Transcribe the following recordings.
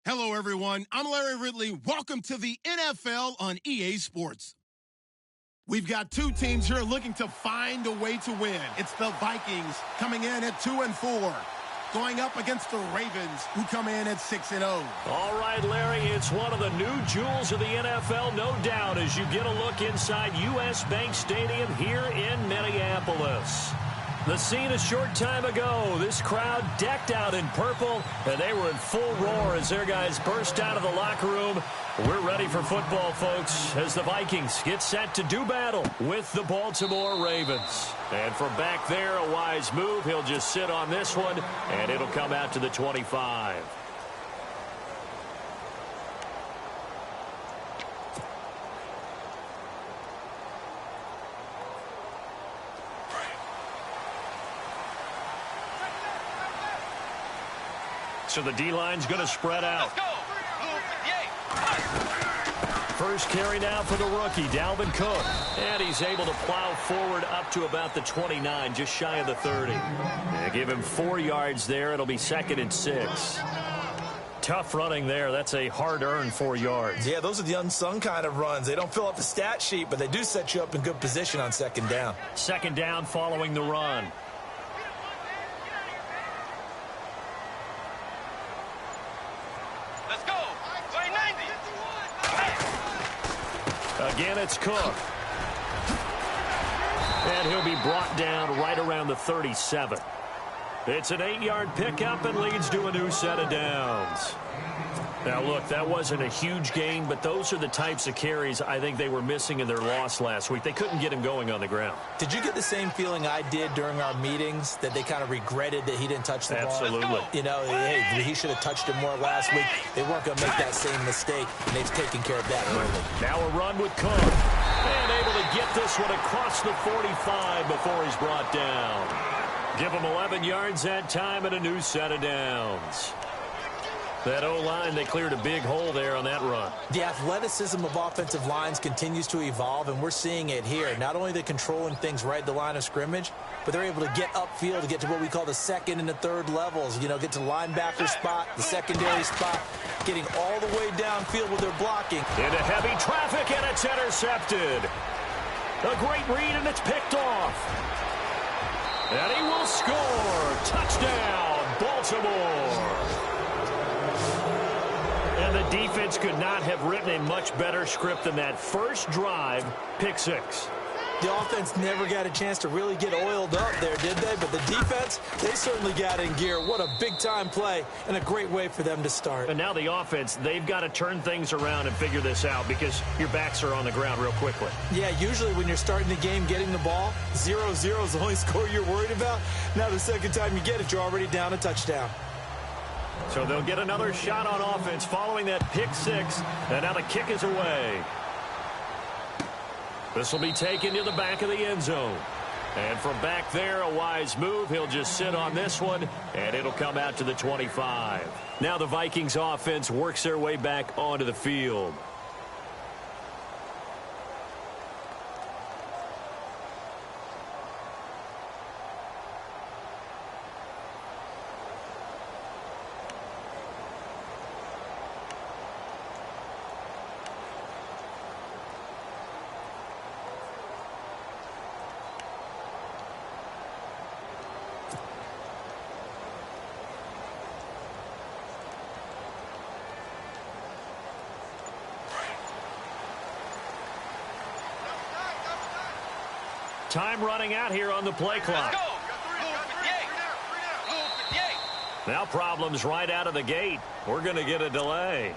Hello, everyone. I'm Larry Ridley. Welcome to the NFL on EA Sports. We've got two teams here looking to find a way to win. It's the Vikings coming in at 2-4, going up against the Ravens, who come in at 6-0. All right, Larry, it's one of the new jewels of the NFL, no doubt, as you get a look inside U.S. Bank Stadium here in Minneapolis. The scene a short time ago, this crowd decked out in purple, and they were in full roar as their guys burst out of the locker room. We're ready for football, folks, as the Vikings get set to do battle with the Baltimore Ravens. And from back there, a wise move. He'll just sit on this one, and it'll come out to the 25. So the D-line's going to spread out. First carry now for the rookie, Dalvin Cook. And he's able to plow forward up to about the 29, just shy of the 30. And give him 4 yards there. It'll be 2nd and 6. Tough running there. That's a hard-earned 4 yards. Yeah, those are the unsung kind of runs. They don't fill up the stat sheet, but they do set you up in good position on 2nd down. 2nd down following the run. Again, it's Cook. And he'll be brought down right around the 37. It's an 8-yard pickup and leads to a new set of downs. Now, look, that wasn't a huge gain, but those are the types of carries I think they were missing in their loss last week. They couldn't get him going on the ground. Did you get the same feeling I did during our meetings, that they kind of regretted that he didn't touch the ball? Absolutely. You know, hey, he should have touched it more last week. They weren't going to make that same mistake, and they've taken care of that early. Now a run with Cook. And able to get this one across the 45 before he's brought down. Give him 11 yards that time and a new set of downs. That O-line, they cleared a big hole there on that run. The athleticism of offensive lines continues to evolve, and we're seeing it here. Not only are they controlling things right at the line of scrimmage, but they're able to get upfield to get to what we call the 2nd and the 3rd levels. You know, get to the linebacker spot, the secondary spot, getting all the way downfield with their blocking. Into heavy traffic, and it's intercepted. A great read, and it's picked off. And he will score. Touchdown, Baltimore. And the defense could not have written a much better script than that first drive, pick 6. The offense never got a chance to really get oiled up there, did they? But the defense, they certainly got in gear. What a big-time play and a great way for them to start. And now the offense, they've got to turn things around and figure this out because your backs are on the ground real quickly. Yeah, usually when you're starting the game getting the ball, 0-0 is the only score you're worried about. Now the second time you get it, you're already down a touchdown. So they'll get another shot on offense following that pick 6. And now the kick is away. This will be taken to the back of the end zone. And from back there, a wise move. He'll just sit on this one, and it'll come out to the 25. Now the Vikings offense works their way back onto the field. Time running out here on the play clock. Now problems right out of the gate. We're going to get a delay.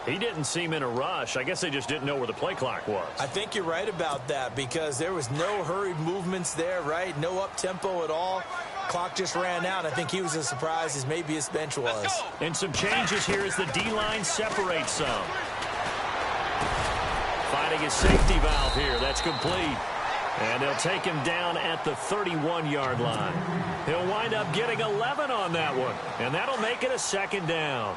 He didn't seem in a rush. I guess they just didn't know where the play clock was. I think you're right about that because there was no hurried movements there, right? No up-tempo at all. Clock just ran out. I think he was as surprised as maybe his bench was. And some changes here as the D-line separates some. Finding a safety valve here. That's complete. And they'll take him down at the 31-yard line. He'll wind up getting 11 on that one. And that'll make it a 2nd down.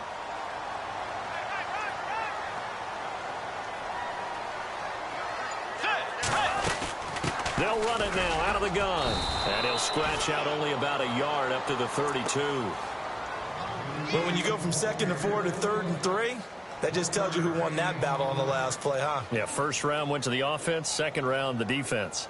They'll run it now out of the gun. And he'll scratch out only about a yard up to the 32. Well, when you go from 2nd and 4 to 3rd and 3, that just tells you who won that battle on the last play, huh? Yeah, first round went to the offense, second round the defense.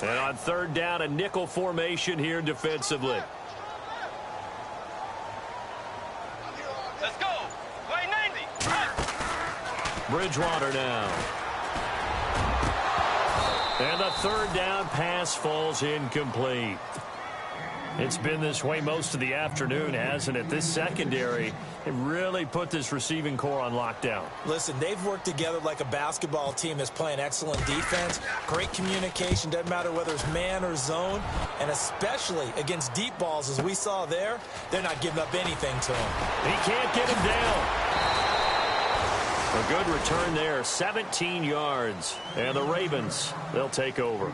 And on 3rd down, a nickel formation here defensively. Let's go. Play 90. Bridgewater now. And the 3rd down pass falls incomplete. It's been this way most of the afternoon, hasn't it? This secondary, it really put this receiving core on lockdown. Listen, they've worked together like a basketball team that's playing excellent defense, great communication, doesn't matter whether it's man or zone, and especially against deep balls, as we saw there, they're not giving up anything to him. He can't get him down. A good return there, 17 yards. And the Ravens, they'll take over.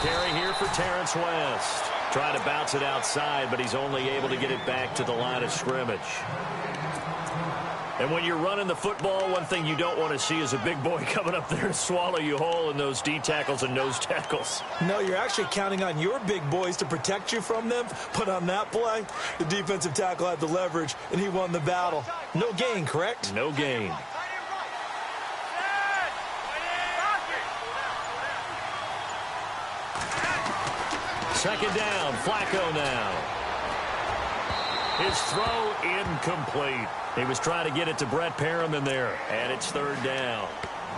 Carry here for Terrence West. Trying to bounce it outside, but he's only able to get it back to the line of scrimmage. And when you're running the football, one thing you don't want to see is a big boy coming up there and swallow you whole in those D tackles and nose tackles. No, you're actually counting on your big boys to protect you from them. But on that play, the defensive tackle had the leverage, and he won the battle. No gain, correct? No gain. Second down, Flacco now. His throw incomplete. He was trying to get it to Brett Perriman there, and it's 3rd down.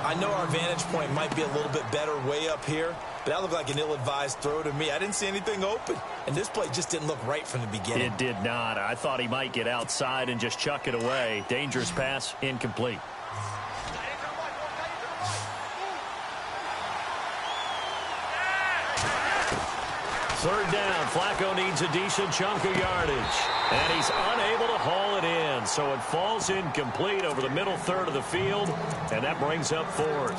I know our vantage point might be a little bit better way up here, but that looked like an ill-advised throw to me. I didn't see anything open, and this play just didn't look right from the beginning. It did not. I thought he might get outside and just chuck it away. Dangerous pass, incomplete. Third down, Flacco needs a decent chunk of yardage. And he's unable to haul it in, so it falls incomplete over the middle third of the field, and that brings up 4th.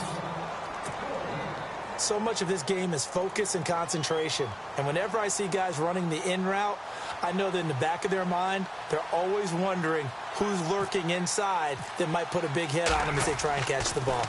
So much of this game is focus and concentration. And whenever I see guys running the in route, I know that in the back of their mind, they're always wondering who's lurking inside that might put a big hit on them as they try and catch the ball.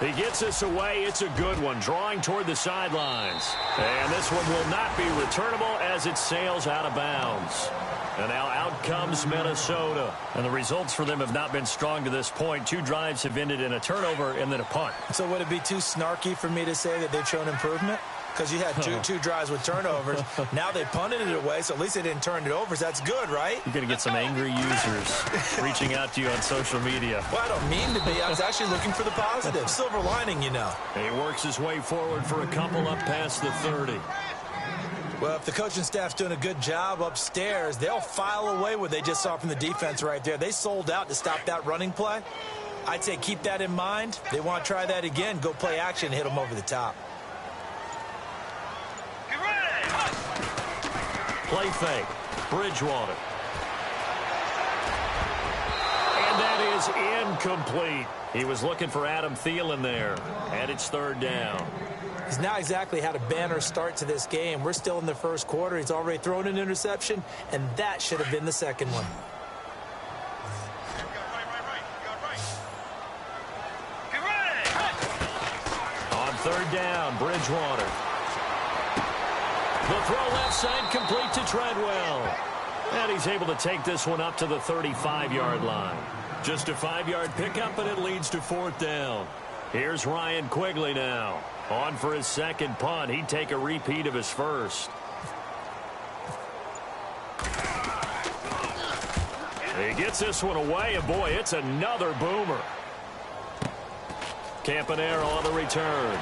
He gets this away. It's a good one, drawing toward the sidelines. And this one will not be returnable as it sails out of bounds. And now out comes Minnesota. And the results for them have not been strong to this point. 2 drives have ended in a turnover and then a punt. So would it be too snarky for me to say that they've shown improvement? Because you had two drives with turnovers. Now they punted it away, so at least they didn't turn it over. So that's good, right? You're going to get some angry users reaching out to you on social media. Well, I don't mean to be. I was actually looking for the positive. Silver lining, you know. He works his way forward for a couple up past the 30. Well, if the coaching staff's doing a good job upstairs, they'll file away what they just saw from the defense right there. They sold out to stop that running play. I'd say keep that in mind. They want to try that again. Go play action, hit them over the top. Play fake. Bridgewater. And that is incomplete. He was looking for Adam Thielen there. And it's 3rd down. He's not exactly had a banner start to this game. We're still in the first quarter. He's already thrown an interception, and that should have been the second one. On 3rd down, Bridgewater. The throw left side complete to Treadwell. And he's able to take this one up to the 35-yard line. Just a 5-yard pickup, and it leads to 4th down. Here's Ryan Quigley now. On for his second punt. He'd take a repeat of his first. He gets this one away, and boy, it's another boomer. Campanaro on the return.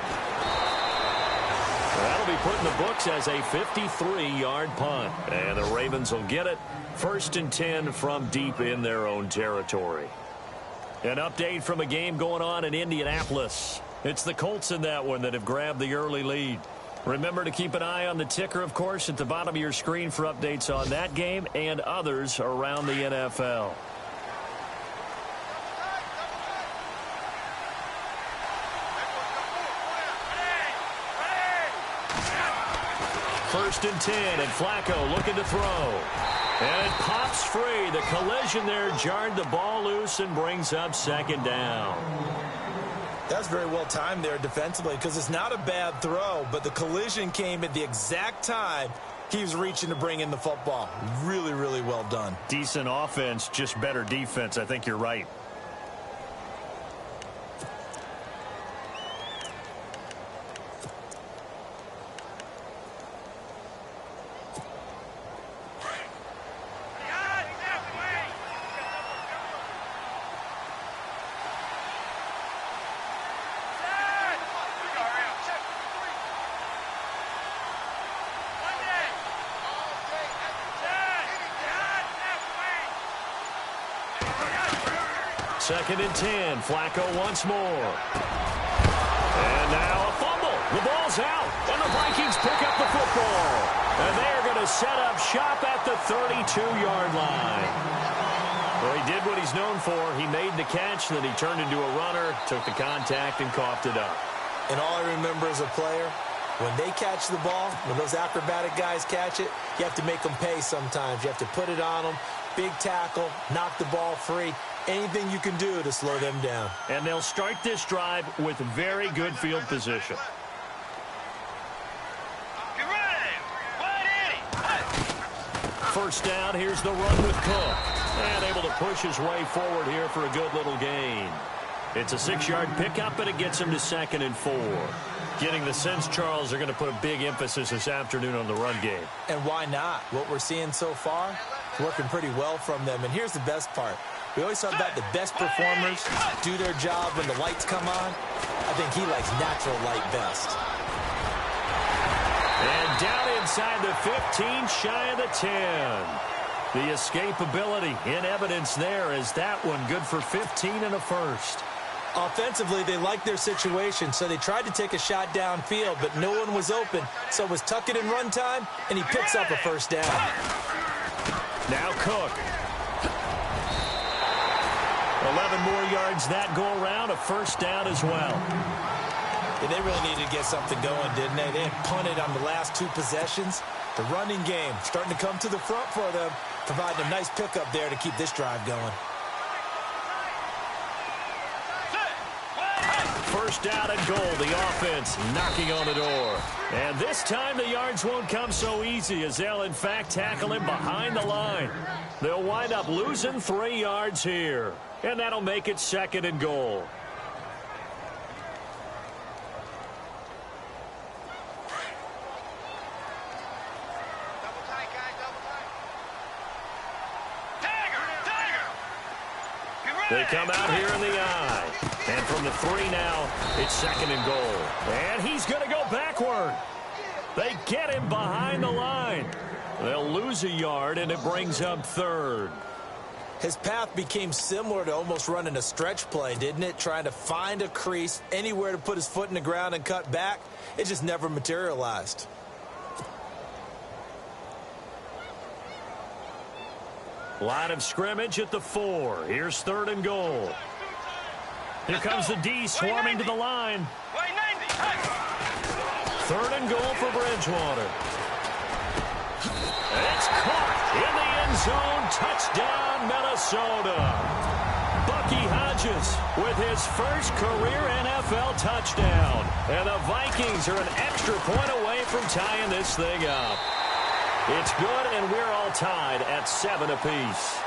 That'll be put in the books as a 53-yard punt. And the Ravens will get it. 1st and 10 from deep in their own territory. An update from a game going on in Indianapolis. It's the Colts in that one that have grabbed the early lead. Remember to keep an eye on the ticker, of course, at the bottom of your screen for updates on that game and others around the NFL. First and 10, and Flacco looking to throw. And it pops free. The collision there jarred the ball loose and brings up 2nd down. That's very well timed there defensively because it's not a bad throw, but the collision came at the exact time he was reaching to bring in the football. Really, really well done. Decent offense, just better defense. I think you're right. Second and 10. Flacco once more. And now a fumble. The ball's out. And the Vikings pick up the football. And they're going to set up shop at the 32-yard line. Well, he did what he's known for. He made the catch, then he turned into a runner, took the contact, and coughed it up. And all I remember as a player, when they catch the ball, when those acrobatic guys catch it, you have to make them pay sometimes. You have to put it on them. Big tackle, knock the ball free. Anything you can do to slow them down. And they'll start this drive with very good field position. Get ready. First down, here's the run with Cook. And able to push his way forward here for a good little gain. It's a 6-yard pickup, and it gets him to 2nd and 4. Getting the sense, Charles, they're going to put a big emphasis this afternoon on the run game. And why not? What we're seeing so far, working pretty well from them. And here's the best part. We always talk about the best performers do their job when the lights come on. I think he likes natural light best. And down inside the 15, shy of the 10. The escapability in evidence there is that one good for 15 and a first. Offensively, they liked their situation, so they tried to take a shot downfield, but no one was open. So it was tuck it in run time, and he picks up a first down. Now Cook. 11 more yards that go around, a first down as well. Yeah, they really needed to get something going, didn't they? They had punted on the last 2 possessions. The running game starting to come to the front for them, providing a nice pickup there to keep this drive going. First down and goal, the offense knocking on the door. And this time the yards won't come so easy as they'll in fact tackle him behind the line. They'll wind up losing 3 yards here. And that'll make it 2nd and goal. They come out here in the eye. And from the 3 now, it's 2nd and goal. And he's going to go backward. They get him behind the line. They'll lose a yard, and it brings up 3rd. His path became similar to almost running a stretch play, didn't it? Trying to find a crease, anywhere to put his foot in the ground and cut back. It just never materialized. Line of scrimmage at the 4. Here's 3rd and goal. Here comes the D swarming to the line. 3rd and goal for Bridgewater. It's caught in the end zone. Touchdown, Minnesota. Bucky Hodges with his first career NFL touchdown. And the Vikings are an extra point away from tying this thing up. It's good, and we're all tied at 7 apiece.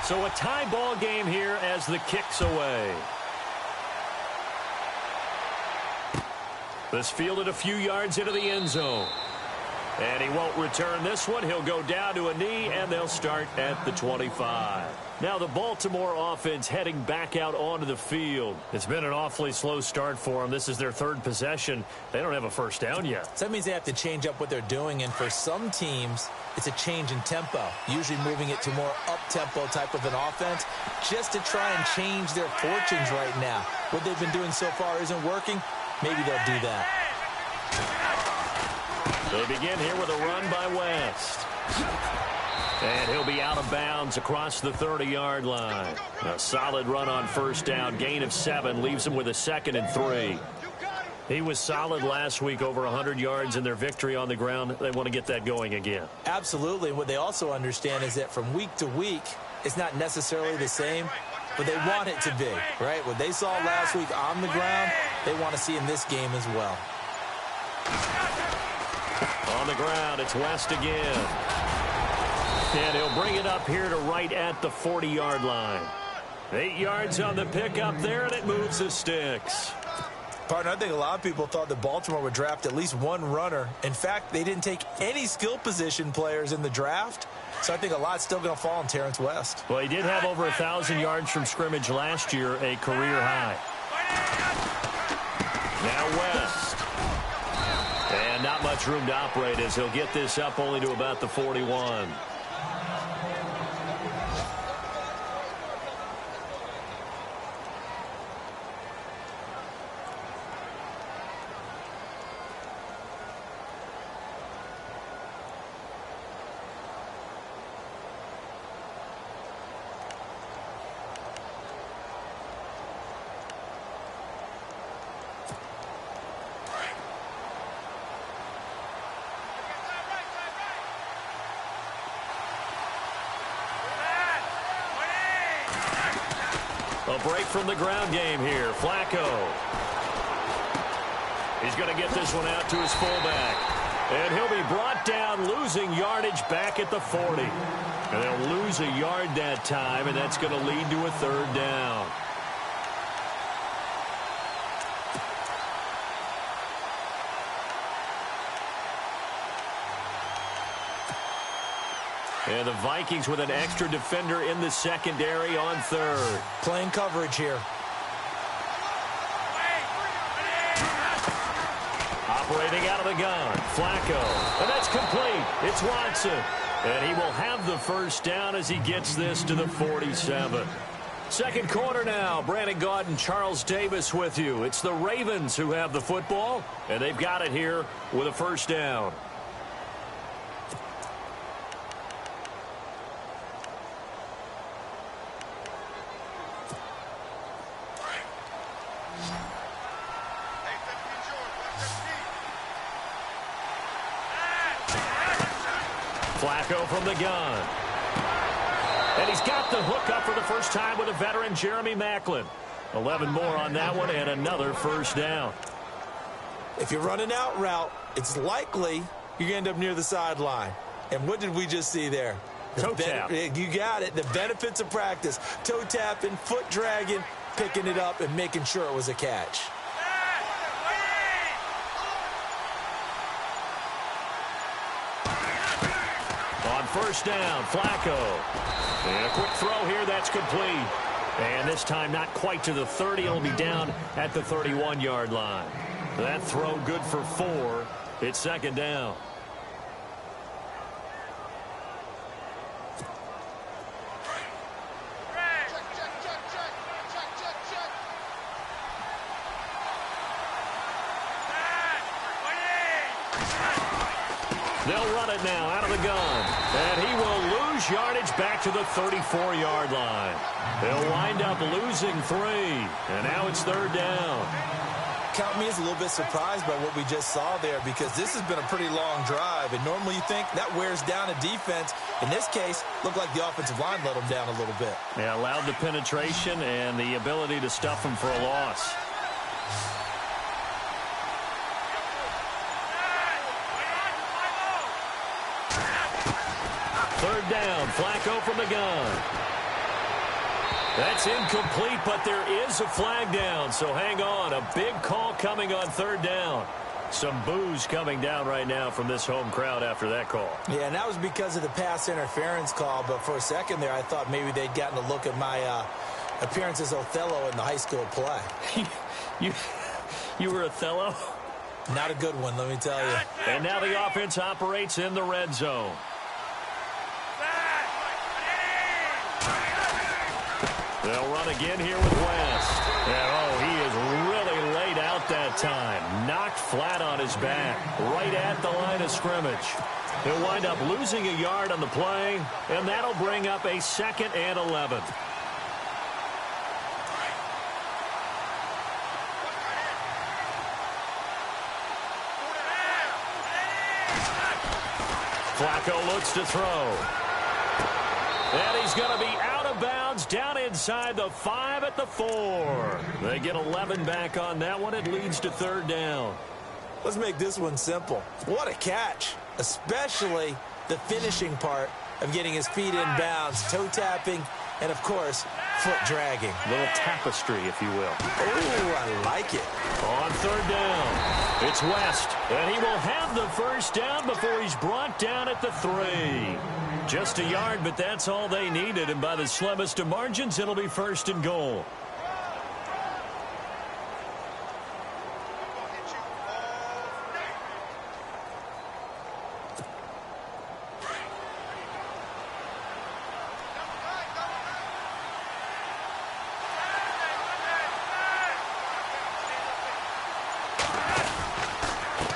So a tie ball game here as the kick's away. This fielded a few yards into the end zone. And he won't return this one. He'll go down to a knee, and they'll start at the 25. Now the Baltimore offense heading back out onto the field. It's been an awfully slow start for them. This is their third possession. They don't have a first down yet. So that means they have to change up what they're doing, and for some teams, it's a change in tempo, usually moving it to more up-tempo type of an offense just to try and change their fortunes right now. What they've been doing so far isn't working. Maybe they'll do that. They begin here with a run by West. And he'll be out of bounds across the 30-yard line. A solid run on first down. Gain of 7 leaves him with a 2nd and 3. He was solid last week, over 100 yards in their victory on the ground. They want to get that going again. Absolutely. What they also understand is that from week to week, it's not necessarily the same, but they want it to be, right? What they saw last week on the ground, they want to see in this game as well. On the ground, it's West again. And he'll bring it up here to right at the 40-yard line. 8 yards on the pickup there, and it moves the sticks. Partner, I think a lot of people thought that Baltimore would draft at least one runner. In fact, they didn't take any skill position players in the draft. So I think a lot's still going to fall on Terrence West. Well, he did have over 1,000 yards from scrimmage last year, a career high. Now West. And not much room to operate as he'll get this up only to about the 41. A break from the ground game here. Flacco. He's going to get this one out to his fullback. And he'll be brought down, losing yardage back at the 40. And they'll lose a yard that time, and that's going to lead to a 3rd down. And the Vikings with an extra defender in the secondary on 3rd. Playing coverage here. Operating out of the gun. Flacco. And that's complete. It's Watson. And he will have the first down as he gets this to the 47. Second quarter now. Brandon Gaudin, Charles Davis with you. It's the Ravens who have the football, and they've got it here with a first down. Flacco from the gun. And he's got the hook up for the first time with a veteran, Jeremy Maclin. 11 more on that one and another first down. If you're running out route, it's likely you're going to end up near the sideline. And what did we just see there? Toe tap. You got it. The benefits of practice. Toe tapping, foot dragging, picking it up, and making sure it was a catch. On first down, Flacco. And a quick throw here, that's complete. And this time not quite to the 30. It'll be down at the 31-yard line. That throw good for 4. It's 2nd down. They'll run it now out of the gun. And he will lose yardage back to the 34-yard line. They'll wind up losing 3. And now it's 3rd down. Count me as a little bit surprised by what we just saw there, because this has been a pretty long drive. And normally you think that wears down a defense. In this case, looked like the offensive line let them down a little bit. Yeah, allowed the penetration and the ability to stuff them for a loss. Third down, Flacco from the gun. That's incomplete, but there is a flag down, so hang on. A big call coming on third down. Some boos coming down right now from this home crowd after that call. Yeah, and that was because of the pass interference call, but for a second there I thought maybe they'd gotten a look at my appearance as Othello in the high school play. You were Othello? Not a good one, let me tell you. And now the offense operates in the red zone. They'll run again here with West. And, oh, he is really laid out that time. Knocked flat on his back, right at the line of scrimmage. He'll wind up losing a yard on the play, and that'll bring up a 2nd and 11. Flacco looks to throw. And he's going to be out of bounds down inside the 5 at the 4. They get 11 back on that one. It leads to 3rd down. Let's make this one simple. What a catch, especially the finishing part of getting his feet in bounds, toe tapping, and, of course, foot dragging. Little tapestry, if you will. Oh, I like it. On 3rd down, it's West, and he will have the 1st down before he's brought down at the 3. Just a yard, but that's all they needed, and by the slimmest of margins, it'll be 1st and goal.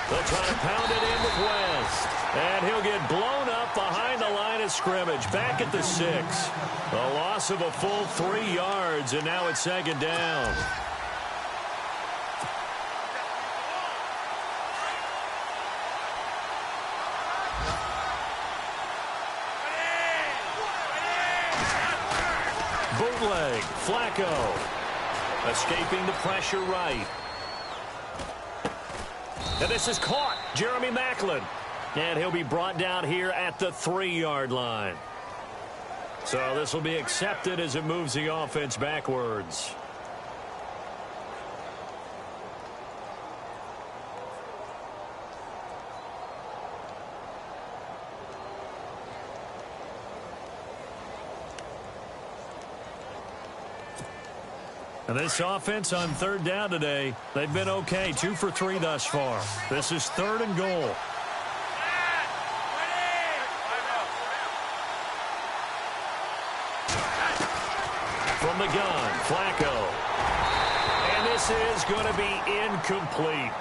They'll try to pound it in with West. And he'll get blown up behind the line of scrimmage. Back at the 6. A loss of a full 3 yards, and now it's 2nd down. Bootleg, Flacco. Escaping the pressure right. And this is caught. Jeremy Maclin. And he'll be brought down here at the 3-yard line. So this will be accepted as it moves the offense backwards. And this offense on 3rd down today, they've been okay. 2 for 3 thus far. This is 3rd and goal. From the gun, Flacco. And this is going to be incomplete.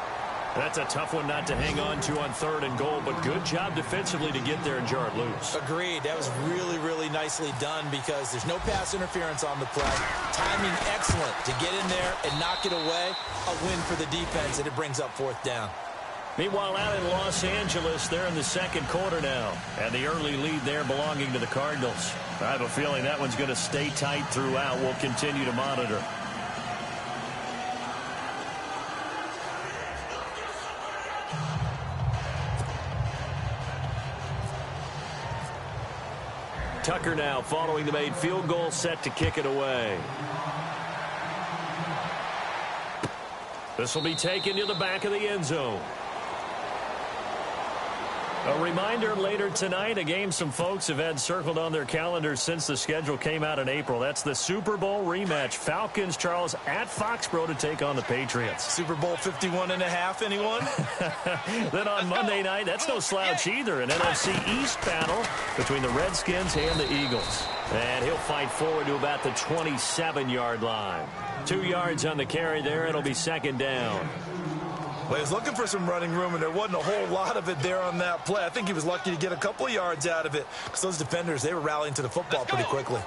That's a tough one not to hang on to on 3rd and goal, but good job defensively to get there and jar it loose. Agreed. That was really, really nicely done because there's no pass interference on the play. Timing excellent to get in there and knock it away. A win for the defense, and it brings up 4th down. Meanwhile, out in Los Angeles, they're in the 2nd quarter now. And the early lead there belonging to the Cardinals. I have a feeling that one's going to stay tight throughout. We'll continue to monitor. Tucker now following the made field goal, set to kick it away. This will be taken to the back of the end zone. A reminder later tonight, a game some folks have had circled on their calendars since the schedule came out in April. That's the Super Bowl rematch. Falcons, Charles, at Foxborough to take on the Patriots. Super Bowl 51.5, anyone? Then on Monday night, that's no slouch either. An NFC East battle between the Redskins and the Eagles. And he'll fight forward to about the 27-yard line. 2 yards on the carry there. It'll be 2nd down. Well, he was looking for some running room, and there wasn't a whole lot of it there on that play. I think he was lucky to get a couple of yards out of it because those defenders, they were rallying to the football pretty quickly.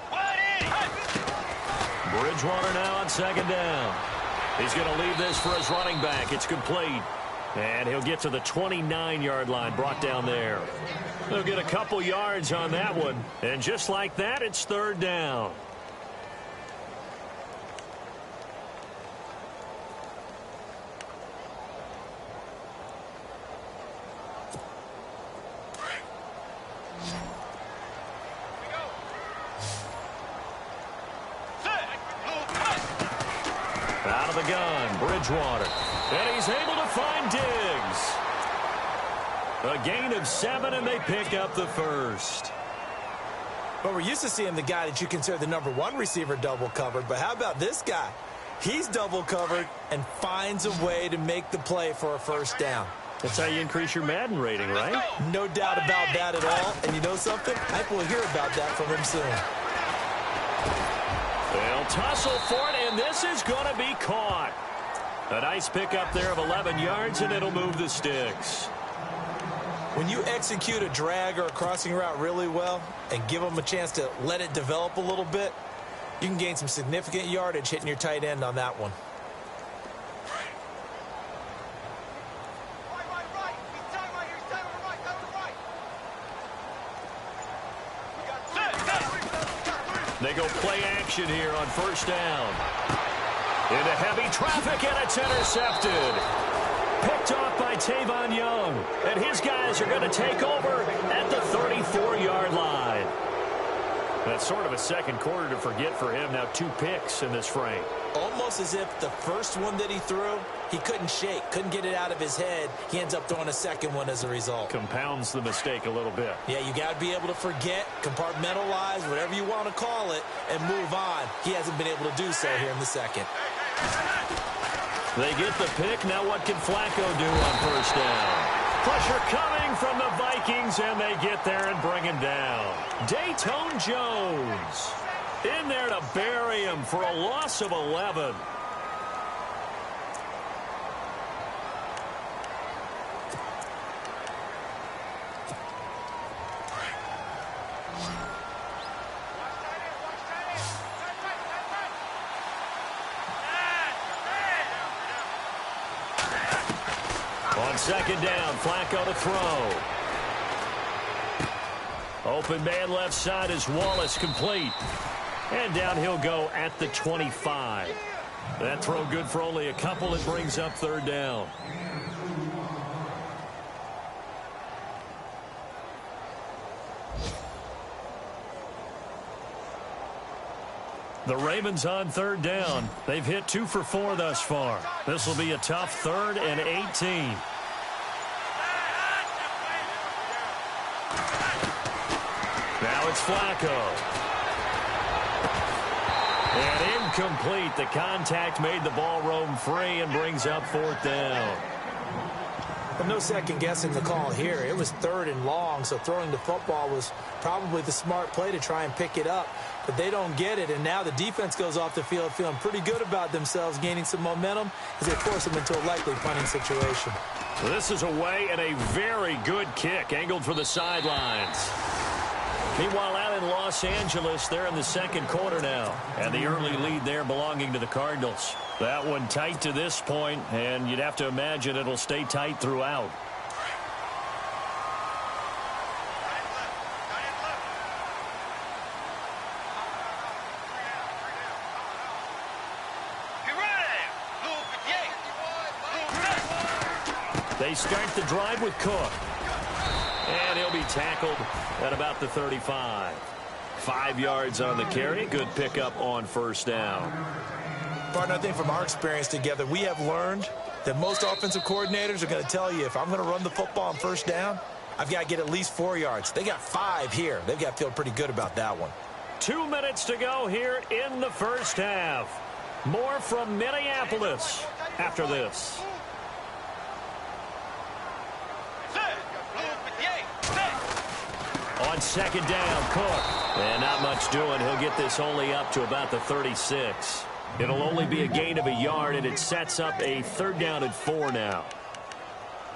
Bridgewater now on 2nd down. He's going to leave this for his running back. It's complete. And he'll get to the 29-yard line, brought down there. He'll get a couple yards on that one. And just like that, it's 3rd down. of the gun, Bridgewater. And he's able to find Diggs. A gain of 7, and they pick up the first. Well, we're used to seeing the guy that you consider the #1 receiver double covered, but how about this guy? He's double covered and finds a way to make the play for a first down. That's how you increase your Madden rating, right? No doubt about that at all. And you know something? I think we'll hear about that from him soon. They'll tussle for it, and this is going to be caught. A nice pickup there of 11 yards, and it'll move the sticks. When you execute a drag or a crossing route really well and give them a chance to let it develop a little bit, you can gain some significant yardage hitting your tight end on that one. They go play action here on first down. Into heavy traffic, and it's intercepted. Picked off by Tavon Young. And his guys are going to take over at the 34-yard line. That's sort of a second quarter to forget for him. Now 2 picks in this frame. Almost as if the first one that he threw, he couldn't shake, couldn't get it out of his head. He ends up throwing a second one as a result. Compounds the mistake a little bit. Yeah, you got to be able to forget, compartmentalize, whatever you want to call it, and move on. He hasn't been able to do so here in the second. They get the pick. Now what can Flacco do on first down? Pressure coming from the Vikings, and they get there and bring him down. Dayton Jones in there to bury him for a loss of 11. On second down, Flacco to throw. Open man left side is Wallace, complete. And down he'll go at the 25. That throw good for only a couple. It brings up third down. The Ravens on third down. They've hit 2 for 4 thus far. This will be a tough 3rd and 18. Now it's Flacco. And incomplete. The contact made the ball roam free and brings up 4th down. But no second guessing the call here. It was 3rd and long, so throwing the football was probably the smart play to try and pick it up. But they don't get it, and now the defense goes off the field feeling pretty good about themselves, gaining some momentum as they force them into a likely punting situation. So this is away and a very good kick, angled for the sidelines. Meanwhile, out in Los Angeles, they're in the second quarter now. And the early lead there belonging to the Cardinals. That one tight to this point, and you'd have to imagine it'll stay tight throughout. They start the drive with Cook. And he'll be tackled at about the 35. 5 yards on the carry. Good pickup on first down. Partner, I think from our experience together, we have learned that most offensive coordinators are going to tell you, if I'm going to run the football on first down, I've got to get at least 4 yards. They got 5 here. They've got to feel pretty good about that one. 2 minutes to go here in the first half. More from Minneapolis after this. On second down, Cook. And not much doing. He'll get this only up to about the 36. It'll only be a gain of a yard, and it sets up a 3rd down and 4 now.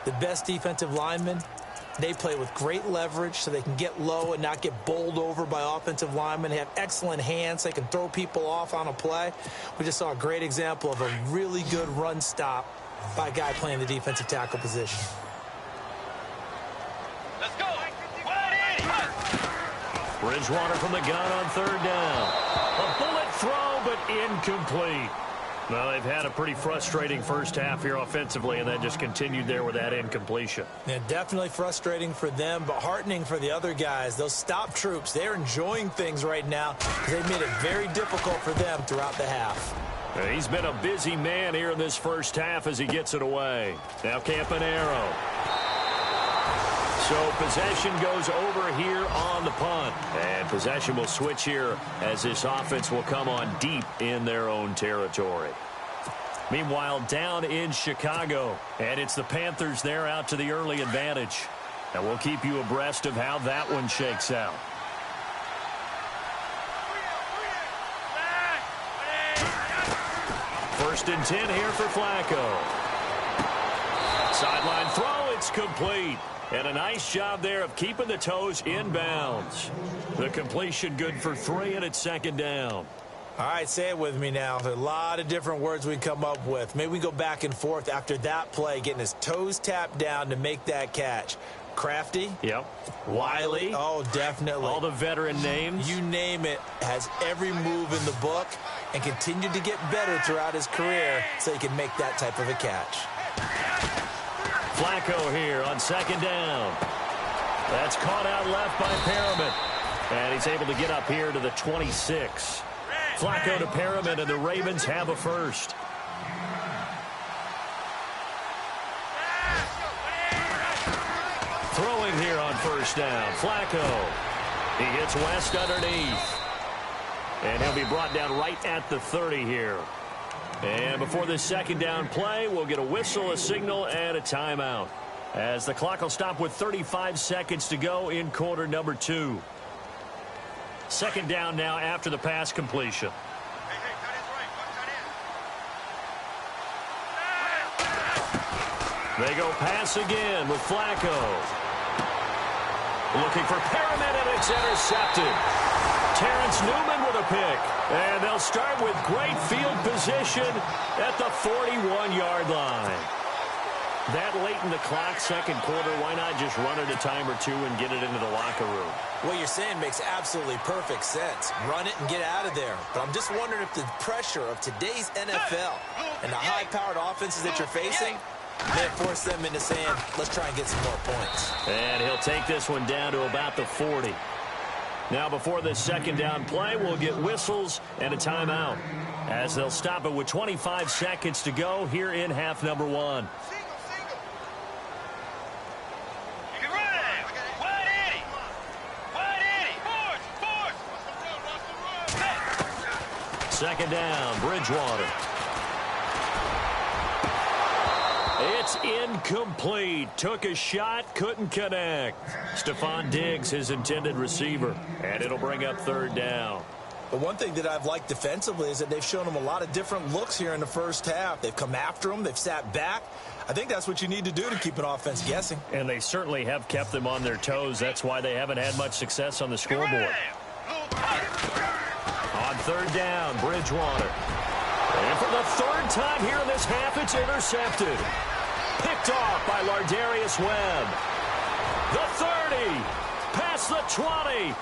The best defensive linemen, they play with great leverage so they can get low and not get bowled over by offensive linemen. They have excellent hands. They can throw people off on a play. We just saw a great example of a really good run stop by a guy playing the defensive tackle position. Let's go. Bridgewater from the gun on 3rd down. A bullet throw, but incomplete. Well, they've had a pretty frustrating first half here offensively, and then just continued there with that incompletion. Yeah, definitely frustrating for them, but heartening for the other guys. Those stop troops, they're enjoying things right now. They've made it very difficult for them throughout the half. He's been a busy man here in this first half as he gets it away. Now Campanaro. So possession goes over here on the punt. And possession will switch here as this offense will come on deep in their own territory. Meanwhile, down in Chicago, and it's the Panthers there out to the early advantage. And we'll keep you abreast of how that one shakes out. First and 10 here for Flacco. Sideline throw, it's complete. And a nice job there of keeping the toes in bounds. The completion good for 3, and it's second down. All right, say it with me now. There are a lot of different words we come up with. Maybe we go back and forth after that play, getting his toes tapped down to make that catch. Crafty. Yep. Wiley. Oh, definitely. All the veteran names. You name it, has every move in the book and continued to get better throughout his career so he can make that type of a catch. Flacco here on second down. That's caught out left by Perriman. And he's able to get up here to the 26. Flacco to Perriman, and the Ravens have a first. Throwing here on first down. Flacco. He hits West underneath. And he'll be brought down right at the 30 here. And before this second down play, we'll get a whistle, a signal, and a timeout. As the clock will stop with 35 seconds to go in quarter number 2. Second down now after the pass completion. They go pass again with Flacco. Looking for Perriman, and it's intercepted. Terrence Newman with a pick. And they'll start with great field position at the 41-yard line. That late in the clock, second quarter, why not just run it a time or two and get it into the locker room? What you're saying makes absolutely perfect sense. Run it and get out of there. But I'm just wondering if the pressure of today's NFL and the high-powered offenses that you're facing may force them into saying, let's try and get some more points. And he'll take this one down to about the 40. Now, before this second down play, we'll get whistles and a timeout as they'll stop it with 25 seconds to go here in half number 1. Second down, Bridgewater. It's incomplete. Took a shot, couldn't connect. Stephon Diggs, his intended receiver. And it'll bring up third down. But one thing that I've liked defensively is that they've shown him a lot of different looks here in the first half. They've come after him. They've sat back. I think that's what you need to do to keep an offense guessing. And they certainly have kept them on their toes. That's why they haven't had much success on the scoreboard. On third down, Bridgewater. And for the third time here in this half, it's intercepted. Picked off by Lardarius Webb. The 30, past the 20.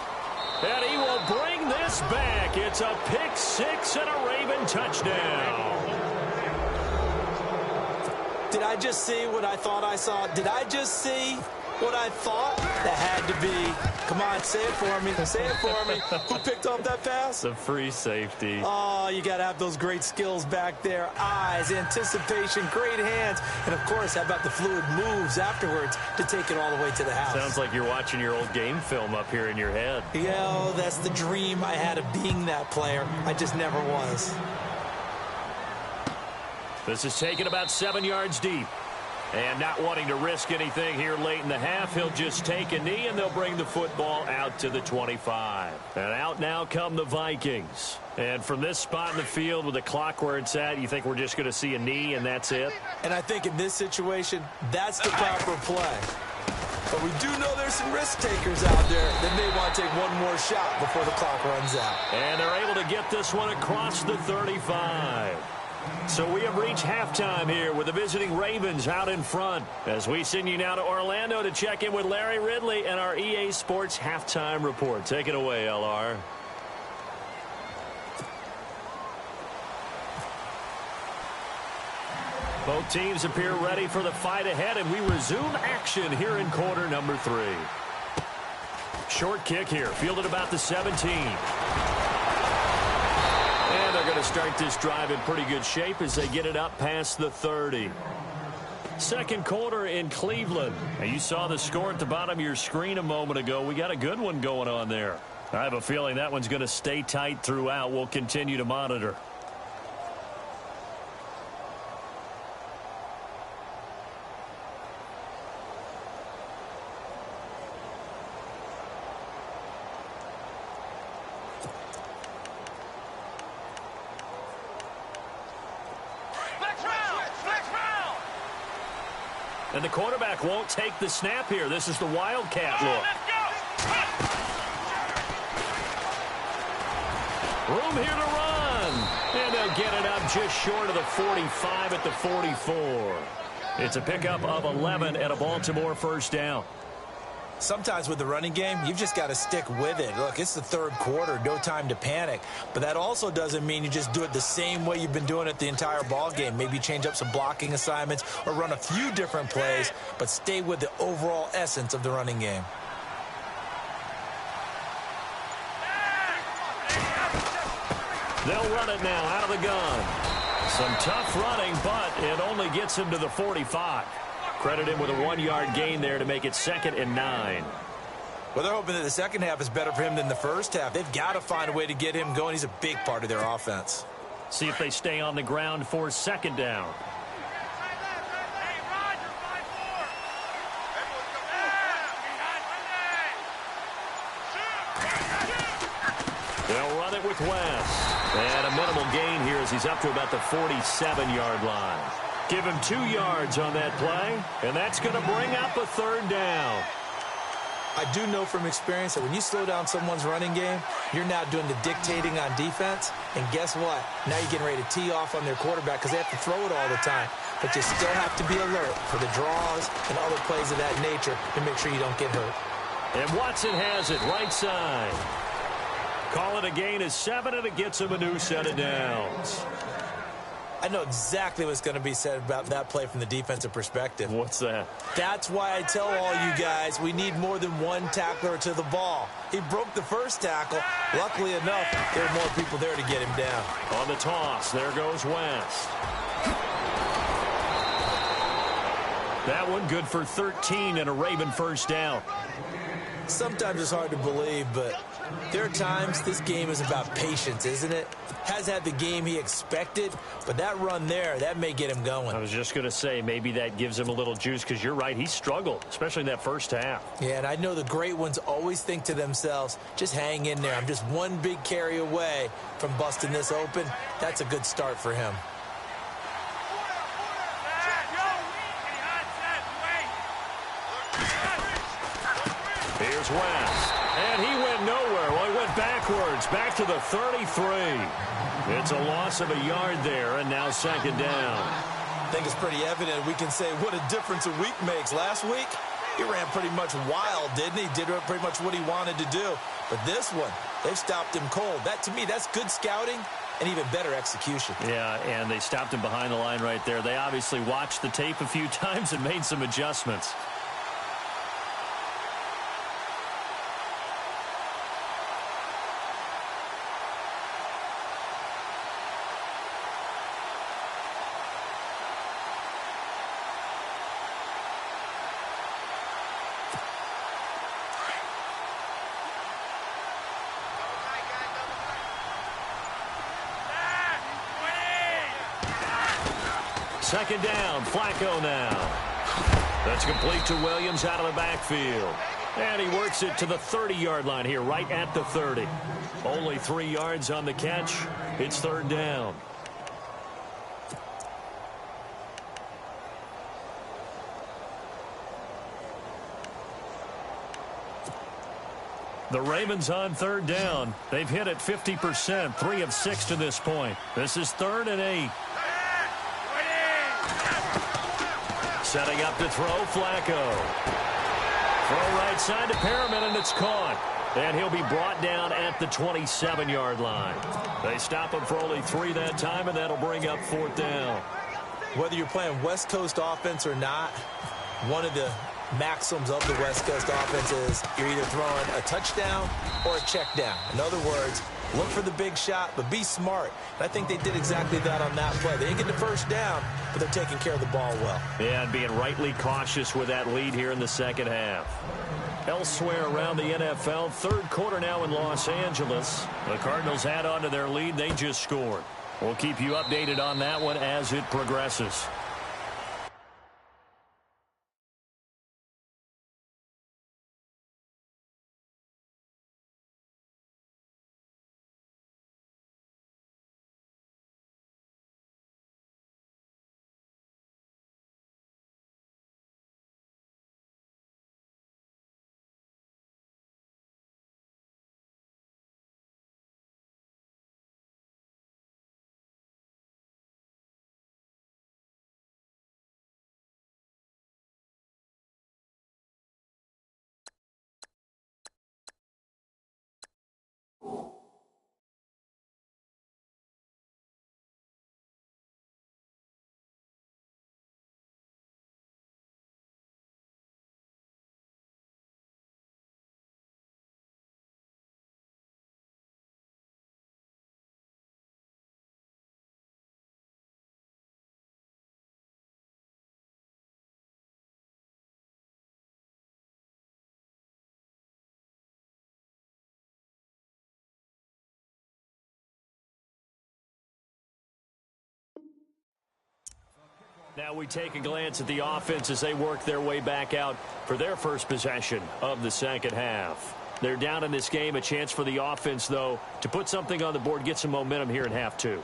And he will bring this back. It's a pick six and a Raven touchdown. Did I just see what I thought I saw? Did I just see what I thought? That had to be. Come on, say it for me. Say it for me. Who picked off that pass? The free safety. Oh, you got to have those great skills back there. Eyes, anticipation, great hands. And, of course, how about the fluid moves afterwards to take it all the way to the house? Sounds like you're watching your old game film up here in your head. Yeah, that's the dream I had of being that player. I just never was. This is taken about 7 yards deep. And not wanting to risk anything here late in the half, he'll just take a knee, and they'll bring the football out to the 25. And out now come the Vikings. And from this spot in the field with the clock where it's at, you think we're just going to see a knee and that's it? And I think in this situation, that's the proper play. But we do know there's some risk takers out there that may want to take one more shot before the clock runs out. And they're able to get this one across the 35. So we have reached halftime here with the visiting Ravens out in front. As we send you now to Orlando to check in with Larry Ridley and our EA Sports Halftime Report. Take it away, LR. Both teams appear ready for the fight ahead, and we resume action here in quarter number 3. Short kick here, fielded about the 17. And they're they're going to start this drive in pretty good shape as they get it up past the 30. Second quarter in Cleveland. Now, you saw the score at the bottom of your screen a moment ago. We got a good one going on there. I have a feeling that one's going to stay tight throughout. We'll continue to monitor. And the quarterback won't take the snap here. This is the Wildcat look. Room here to run. And they'll get it up just short of the 45 at the 44. It's a pickup of 11 and a Baltimore first down. Sometimes with the running game, you've just got to stick with it. Look, it's the third quarter, no time to panic. But that also doesn't mean you just do it the same way you've been doing it the entire ball game. Maybe change up some blocking assignments or run a few different plays, but stay with the overall essence of the running game. They'll run it now out of the gun. Some tough running, but it only gets him to the 45. Credit him with a 1-yard gain there to make it 2nd and 9. Well, they're hoping that the second half is better for him than the first half. They've got to find a way to get him going. He's a big part of their offense. See if they stay on the ground for 2nd down. They'll run it with West. And a minimal gain here as he's up to about the 47-yard line. Give him 2 yards on that play, and that's going to bring up a 3rd down. I do know from experience that when you slow down someone's running game, you're now doing the dictating on defense. And guess what? Now you're getting ready to tee off on their quarterback because they have to throw it all the time. But you still have to be alert for the draws and other plays of that nature to make sure you don't get hurt. And Watson has it right side. Call it a gain of 7, and it gets him a new set of downs. I know exactly what's going to be said about that play from the defensive perspective. What's that? That's why I tell all you guys we need more than one tackler to the ball. He broke the first tackle. Luckily enough, there were more people there to get him down. On the toss, there goes West. That one good for 13 and a Raven first down. Sometimes it's hard to believe, but there are times this game is about patience, isn't it? Has had the game he expected, but that run there, that may get him going. I was just going to say, maybe that gives him a little juice because you're right, he struggled, especially in that first half. Yeah, and I know the great ones always think to themselves, just hang in there. I'm just one big carry away from busting this open. That's a good start for him. Here's West, and he went nowhere. Well, he went backwards, back to the 33. It's a loss of a yard there, and now 2nd down. I think it's pretty evident we can say what a difference a week makes. Last week, he ran pretty much wild, didn't he? Did pretty much what he wanted to do. But this one, they've stopped him cold. That, to me, that's good scouting and even better execution. Yeah, and they stopped him behind the line right there. They obviously watched the tape a few times and made some adjustments. Second down, Flacco now. That's complete to Williams out of the backfield. And he works it to the 30-yard line here, right at the 30. Only 3 yards on the catch. It's 3rd down. The Ravens on 3rd down. They've hit it 50%, 3 of 6 to this point. This is 3rd and 8. Setting up to throw, Flacco. Throw right side to Perriman, and it's caught. And he'll be brought down at the 27-yard line. They stop him for only 3 that time, and that'll bring up 4th down. Whether you're playing West Coast offense or not, one of the maxims of the West Coast offense is you're either throwing a touchdown or a check down. In other words, Look for the big shot, but be smart. And I think they did exactly that on that play. They didn't get the first down, but they're taking care of the ball well. Yeah, and being rightly cautious with that lead here in the second half. Elsewhere around the NFL, third quarter now in Los Angeles. The Cardinals add on to their lead. They just scored. We'll keep you updated on that one as it progresses. Now we take a glance at the offense as they work their way back out for their first possession of the second half. They're down in this game. A chance for the offense, though, to put something on the board, get some momentum here in half two.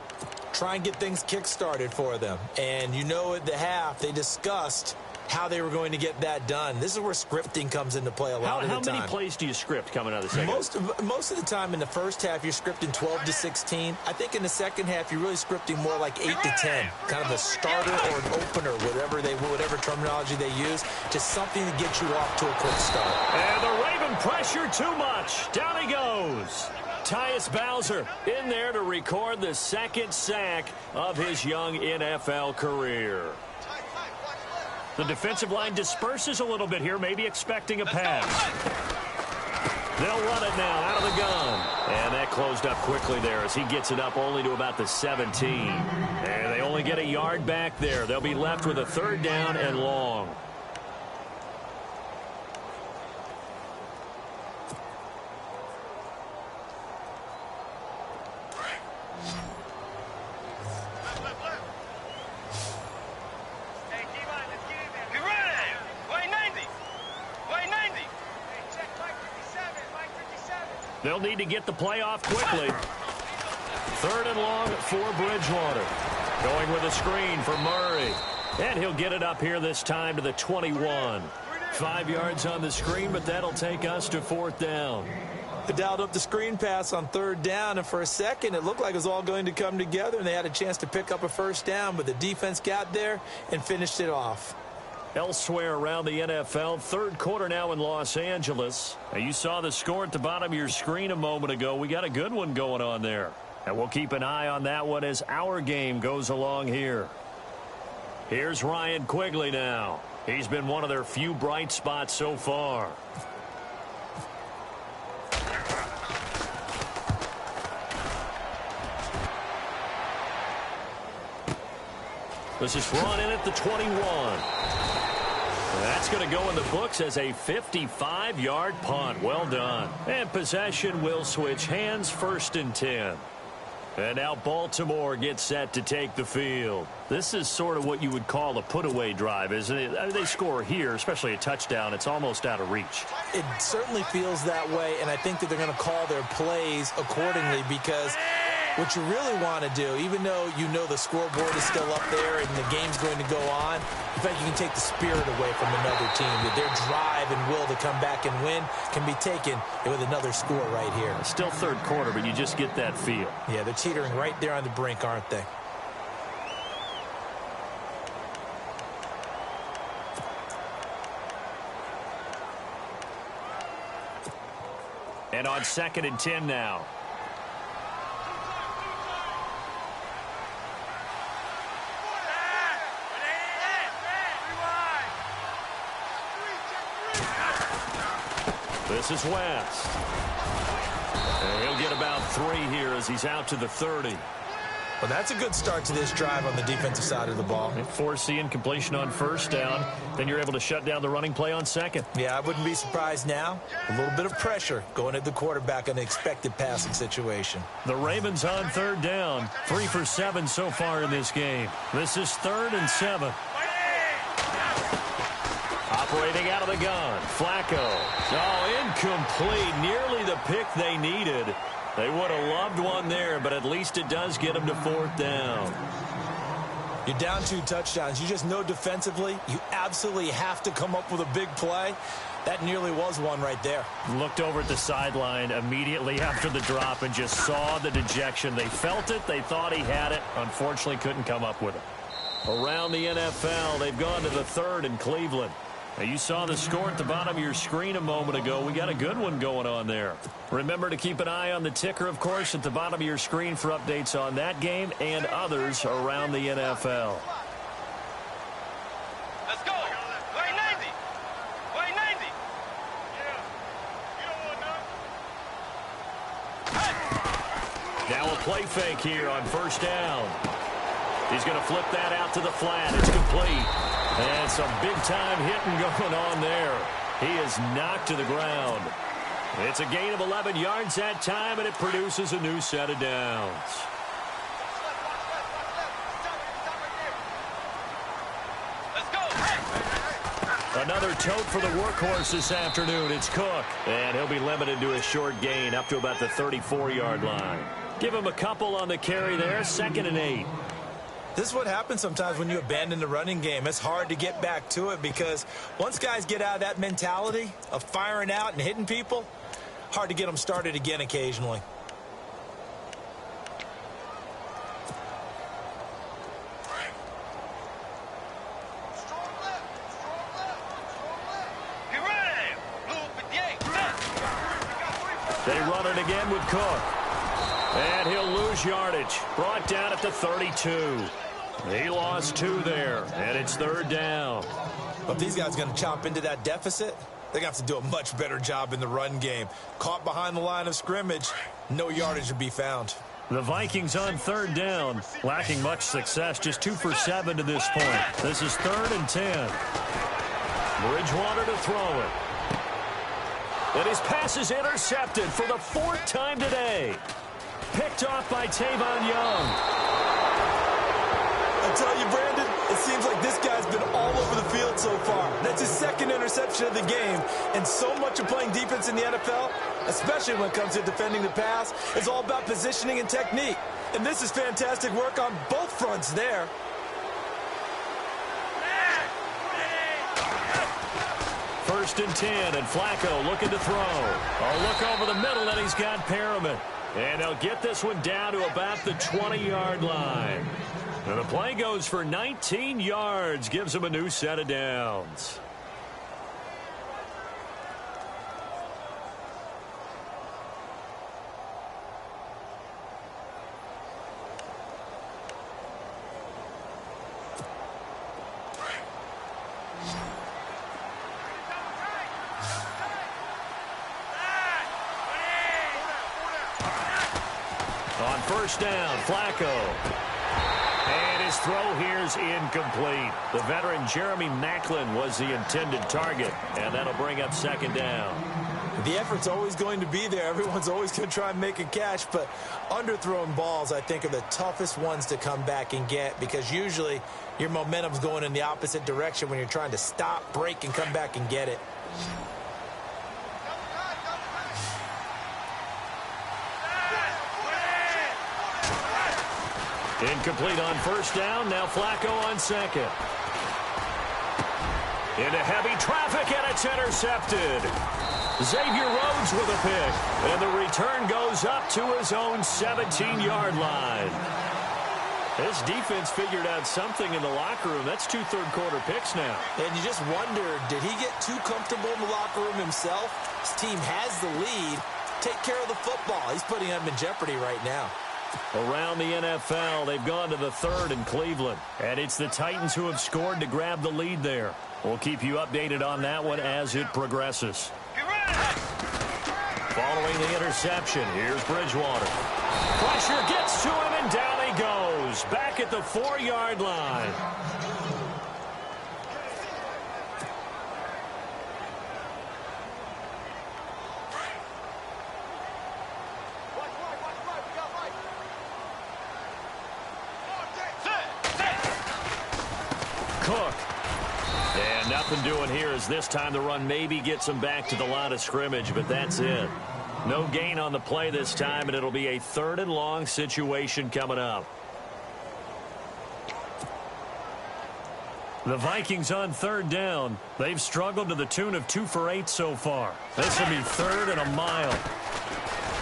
Try and get things kick-started for them. And you know at the half, they discussed how they were going to get that done. This is where scripting comes into play a lot of the time. How many plays do you script coming out of the second half? Most of the time in the first half, you're scripting 12 to 16. I think in the second half, you're really scripting more like 8 to 10. Kind of a starter or an opener, whatever terminology they use. Just something to get you off to a quick start. And the Raven pressure too much. Down he goes. Tyus Bowser in there to record the second sack of his young NFL career. The defensive line disperses a little bit here, maybe expecting a pass. They'll run it now out of the gun. And that closed up quickly there as he gets it up only to about the 17. And they only get a yard back there. They'll be left with a third down and long. They'll need to get the play off quickly. Third and long for Bridgewater. Going with a screen for Murray. And he'll get it up here this time to the 21. 5 yards on the screen, but that'll take us to fourth down. They dialed up the screen pass on third down, and for a second it looked like it was all going to come together, and they had a chance to pick up a first down, but the defense got there and finished it off. Elsewhere around the NFL, third quarter now in Los Angeles. Now you saw the score at the bottom of your screen a moment ago. We got a good one going on there. And we'll keep an eye on that one as our game goes along here. Here's Ryan Quigley now. He's been one of their few bright spots so far. This is run in at the 21. That's going to go in the books as a 55-yard punt. Well done. And possession will switch hands, first and 10. And now Baltimore gets set to take the field. This is sort of what you would call a put-away drive, isn't it? I mean, they score here, especially a touchdown. It's almost out of reach. It certainly feels that way, and I think that they're going to call their plays accordingly because what you really want to do, even though you know the scoreboard is still up there and the game's going to go on, in fact, you can take the spirit away from another team. That their drive and will to come back and win can be taken with another score right here. Still third quarter, but you just get that feel. Yeah, they're teetering right there on the brink, aren't they? And on second and 10 now. This is West. And he'll get about 3 here as he's out to the 30. Well, that's a good start to this drive on the defensive side of the ball. Forcing incompletion on first down. Then you're able to shut down the running play on second. Yeah, I wouldn't be surprised now. A little bit of pressure going at the quarterback in an expected passing situation. The Ravens on third down. 3 for 7 so far in this game. This is 3rd and 7. Operating out of the gun. Flacco. Oh, incomplete. Nearly the pick they needed. They would have loved one there, but at least it does get them to 4th down. You're down 2 touchdowns. You just know defensively you absolutely have to come up with a big play. That nearly was one right there. Looked over at the sideline immediately after the drop and just saw the dejection. They felt it. They thought he had it. Unfortunately, couldn't come up with it. Around the NFL, they've gone to the 3rd in Cleveland. Now, you saw the score at the bottom of your screen a moment ago. We got a good one going on there. Remember to keep an eye on the ticker, of course, at the bottom of your screen for updates on that game and others around the NFL. Let's go. Way 90. Way 90. Now a play fake here on first down. He's going to flip that out to the flat. It's complete. And some big-time hitting going on there. He is knocked to the ground. It's a gain of 11 yards that time, and it produces a new set of downs. Let's go. Another tote for the workhorse this afternoon. It's Cook. And he'll be limited to a short gain up to about the 34-yard line. Give him a couple on the carry there. 2nd and 8. This is what happens sometimes when you abandon the running game. It's hard to get back to it because once guys get out of that mentality of firing out and hitting people, hard to get them started again occasionally. They run it again with Cook. And he'll lose yardage. Brought down at the 32. He lost 2 there, and it's 3rd down. But if these guys are going to chop into that deficit, they're going to have to do a much better job in the run game. Caught behind the line of scrimmage, no yardage to be found. The Vikings on 3rd down, lacking much success, just 2 for 7 to this point. This is 3rd and 10. Bridgewater to throw it. And his pass is intercepted for the 4th time today. Picked off by Tavon Young. I tell you, Brandon, it seems like this guy's been all over the field so far. That's his 2nd interception of the game. And so much of playing defense in the NFL, especially when it comes to defending the pass, is all about positioning and technique. And this is fantastic work on both fronts there. First and 10, and Flacco looking to throw. A look over the middle, and he's got Perriman. And they'll get this one down to about the 20-yard line. And the play goes for 19 yards, gives him a new set of downs. On first down, Flacco. And his throw here's incomplete. The veteran Jeremy Maclin was the intended target, and that'll bring up 2nd down. The effort's always going to be there. Everyone's always going to try and make a catch, but underthrown balls, I think, are the toughest ones to come back and get because usually your momentum's going in the opposite direction when you're trying to stop, break, and come back and get it. Incomplete on first down. Now Flacco on 2nd. Into heavy traffic, and it's intercepted. Xavier Rhodes with a pick. And the return goes up to his own 17-yard line. This defense figured out something in the locker room. That's 2 third-quarter picks now. And you just wonder, did he get too comfortable in the locker room himself? His team has the lead. Take care of the football. He's putting them in jeopardy right now. Around the NFL, they've gone to the 3rd in Cleveland. And it's the Titans who have scored to grab the lead there. We'll keep you updated on that one as it progresses. Following the interception, here's Bridgewater. Pressure gets to him, and down he goes. Back at the 4-yard line. Cook. And nothing doing here as this time the run maybe gets him back to the line of scrimmage, but that's it. No gain on the play this time, and it'll be a 3rd and long situation coming up. The Vikings on 3rd down. They've struggled to the tune of 2 for 8 so far. This will be 3rd and a mile.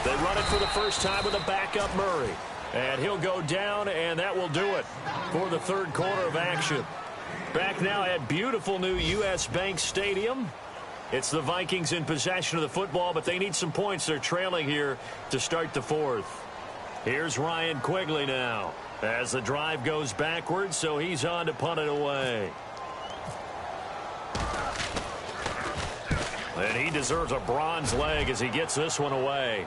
They run it for the first time with a backup Murray. And he'll go down, and that will do it for the 3rd quarter of action. Back now at beautiful new U.S. Bank Stadium. It's the Vikings in possession of the football, but they need some points. They're trailing here to start the 4th. Here's Ryan Quigley now as the drive goes backwards, so he's on to punt it away. And he deserves a bronze leg as he gets this one away.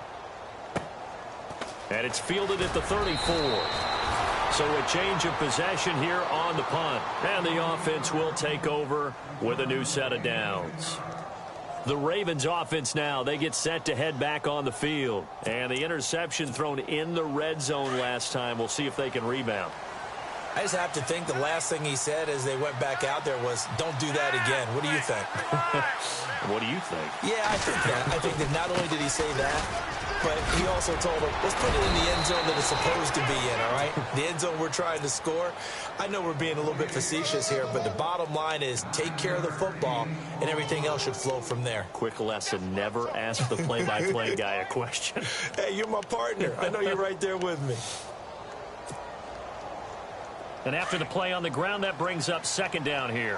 And it's fielded at the 34. So a change of possession here on the punt. And the offense will take over with a new set of downs. The Ravens offense now, they get set to head back on the field. And the interception thrown in the red zone last time. We'll see if they can rebound. I just have to think the last thing he said as they went back out there was, don't do that again. What do you think? What do you think? Yeah, I think that. I think that not only did he say that, but he also told him, let's put it in the end zone that it's supposed to be in, all right? The end zone we're trying to score. I know we're being a little bit facetious here, but the bottom line is take care of the football, and everything else should flow from there. Quick lesson, never ask the play-by-play guy a question. Hey, you're my partner. I know you're right there with me. And after the play on the ground, that brings up 2nd down here.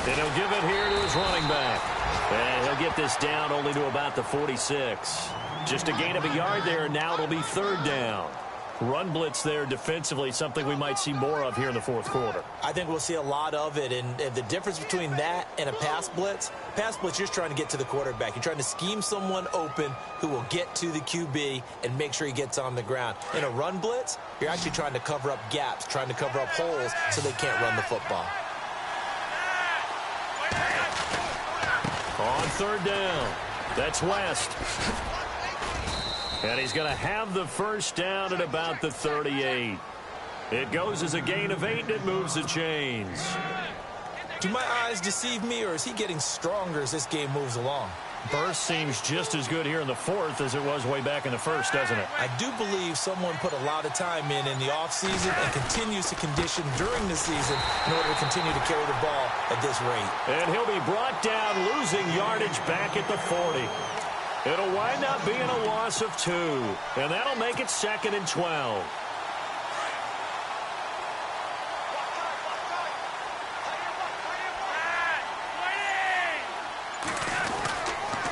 And he'll give it here to his running back. And he'll get this down only to about the 46. Just a gain of a yard there, and now it'll be 3rd down. Run blitz there defensively, something we might see more of here in the 4th quarter. I think we'll see a lot of it, and the difference between that and a pass blitz, you're just trying to get to the quarterback. You're trying to scheme someone open who will get to the QB and make sure he gets on the ground. In a run blitz, you're actually trying to cover up gaps, trying to cover up holes so they can't run the football. On 3rd down, that's West. And he's going to have the first down at about the 38. It goes as a gain of 8, and it moves the chains. Do my eyes deceive me, or is he getting stronger as this game moves along? Burst seems just as good here in the 4th as it was way back in the 1st, doesn't it? I do believe someone put a lot of time in the offseason and continues to condition during the season in order to continue to carry the ball at this rate. And he'll be brought down, losing yardage back at the 40. It'll wind up being a loss of 2, and that'll make it 2nd and 12.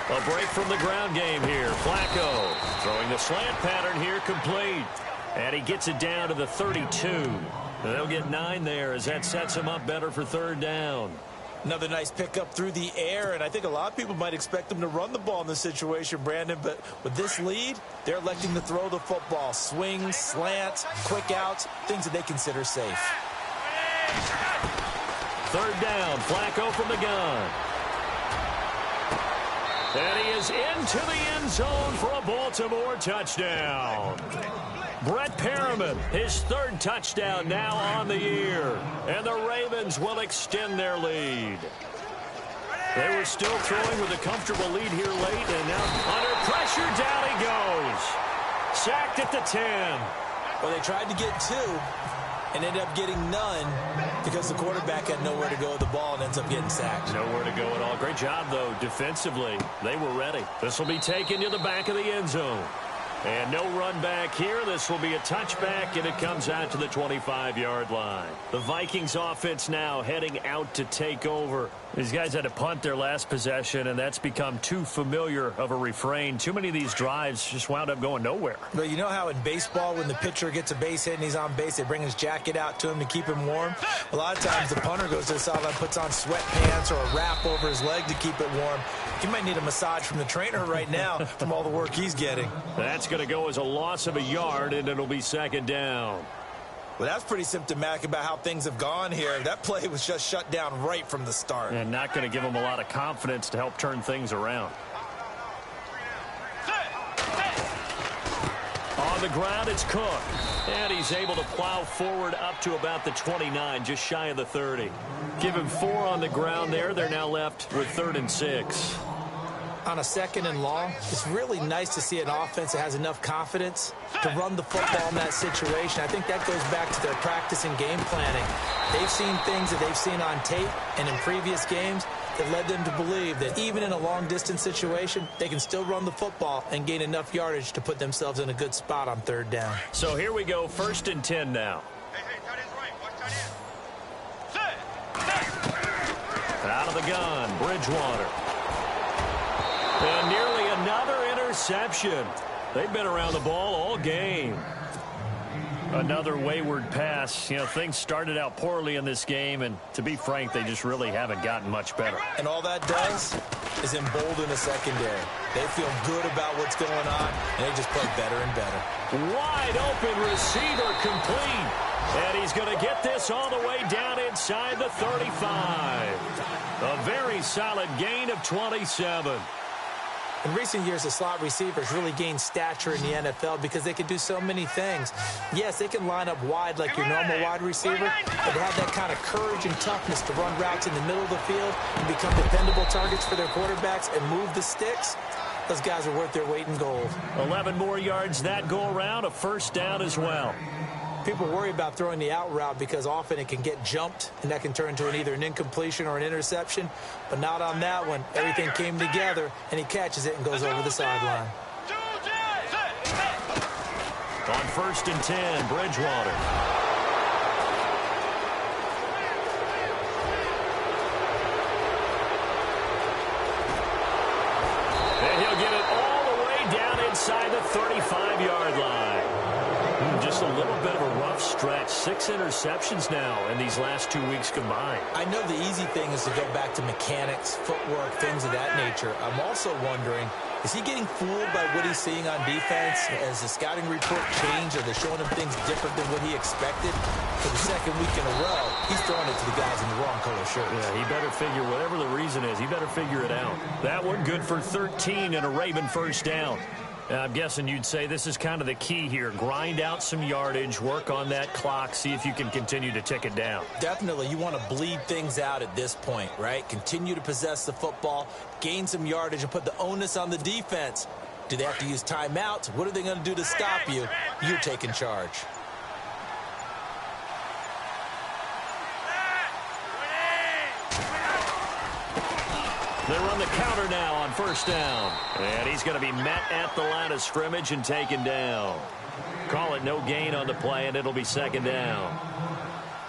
A break from the ground game here. Flacco throwing the slant pattern here complete. And he gets it down to the 32. They'll get 9 there as that sets him up better for 3rd down. Another nice pickup through the air, and I think a lot of people might expect them to run the ball in this situation, Brandon, but with this lead, they're electing to throw the football. Swings, slants, quick outs, things that they consider safe. 3rd down, Flacco from the gun. And he is into the end zone for a Baltimore touchdown. Brett Perriman, his 3rd touchdown now on the year. And the Ravens will extend their lead. They were still throwing with a comfortable lead here late, and now under pressure, down he goes. Sacked at the 10. Well, they tried to get 2 and ended up getting none because the quarterback had nowhere to go with the ball and ends up getting sacked. Nowhere to go at all. Great job, though, defensively. They were ready. This will be taken to the back of the end zone. And no run back here. This will be a touchback, and it comes out to the 25-yard line. The Vikings offense now heading out to take over. These guys had to punt their last possession, and that's become too familiar of a refrain. Too many of these drives just wound up going nowhere. But you know how in baseball, when the pitcher gets a base hit and he's on base, they bring his jacket out to him to keep him warm? A lot of times the punter goes to the sideline, puts on sweatpants or a wrap over his leg to keep it warm. He might need a massage from the trainer right now from all the work he's getting. That's going to go as a loss of a yard, and it'll be second down. Well, that's pretty symptomatic about how things have gone here. That play was just shut down right from the start. And not going to give them a lot of confidence to help turn things around. On the ground, it's Cook. And he's able to plow forward up to about the 29, just shy of the 30. Give him 4 on the ground there. They're now left with 3rd and 6. On a 2nd and long, it's really nice to see an offense that has enough confidence to run the football in that situation. I think that goes back to their practice and game planning. They've seen things that they've seen on tape and in previous games that led them to believe that even in a long-distance situation, they can still run the football and gain enough yardage to put themselves in a good spot on 3rd down. So here we go, 1st and 10 now. Out of the gun, Bridgewater. And nearly another interception. They've been around the ball all game. Another wayward pass. You know, things started out poorly in this game, and to be frank, they just really haven't gotten much better. And all that does is embolden the secondary. They feel good about what's going on, and they just play better and better. Wide open receiver complete. And he's going to get this all the way down inside the 35. A very solid gain of 27. In recent years, the slot receivers really gained stature in the NFL because they can do so many things. Yes, they can line up wide like your normal wide receiver, but they have that kind of courage and toughness to run routes in the middle of the field and become dependable targets for their quarterbacks and move the sticks. Those guys are worth their weight in gold. 11 more yards that go around, a 1st down as well. People worry about throwing the out route because often it can get jumped, and that can turn into either an incompletion or an interception. But not on that one. Everything came together, and he catches it and goes over the sideline. On 1st and 10, Bridgewater. And he'll get it all the way down inside the 35-yard line. Just a little bit of a rough stretch. 6 interceptions now in these last 2 weeks combined. I know the easy thing is to go back to mechanics, footwork, things of that nature. I'm also wondering, is he getting fooled by what he's seeing on defense? Has the scouting report changed? Are they showing him things different than what he expected? For the 2nd week in a row, he's throwing it to the guys in the wrong color shirts. Yeah, he better figure, whatever the reason is, he better figure it out. That one good for 13 and a Raven 1st down. I'm guessing you'd say this is kind of the key here. Grind out some yardage, work on that clock, see if you can continue to tick it down. Definitely. You want to bleed things out at this point, right? Continue to possess the football, gain some yardage, and put the onus on the defense. Do they have to use timeouts? What are they going to do to stop you? You're taking charge. They run the counter now on 1st down. And he's going to be met at the line of scrimmage and taken down. Call it no gain on the play, and it'll be 2nd down.